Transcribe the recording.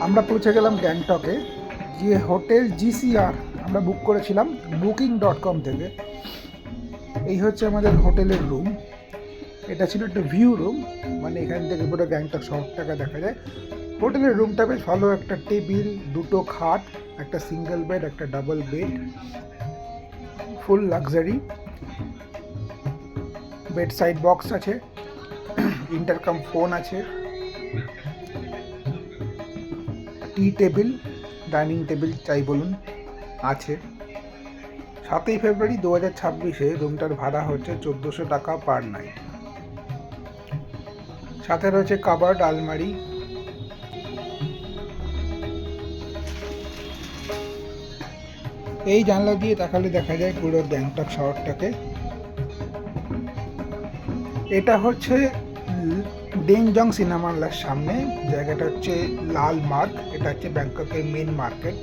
আমরা পৌঁছে গেলাম গ্যাংটকে। যে হোটেল জিসিআর আমরা বুক করেছিলাম booking.com থেকে। এই হচ্ছে আমাদের হোটেলের রুম। এটা ছিল একটা ভিউ রুম, মানে এখান থেকে পুরো গ্যাংটক শহরটাকে দেখা যায়। হোটেলের রুমটা বেশ ভালো, একটা টেবিল, দুটো খাট, একটা সিঙ্গেল বেড, একটা ডাবল বেড, ফুল লাক্সারি। বেড সাইড বক্স আছে, ইন্টারকম ফোন আছে, টি টেবিল, ডাইনিং টেবিল চাই বলুন আছে। 7ই ফেব্রুয়ারি 2026-এ রুমটার ভাড়া হচ্ছে 1400 টাকা পার নাইট। সাথে রয়েছে কাবার্ড, আলমারি। এই জানলা দিয়ে তাকালে দেখা যায় পুরো গ্যাংটক শহরটাকে। এটা হচ্ছে ডেনজং সিনেমা হলের সামনে। জায়গাটা হচ্ছে লাল মার্গ। এটা হচ্ছে ব্যাংককের মেন মার্কেট।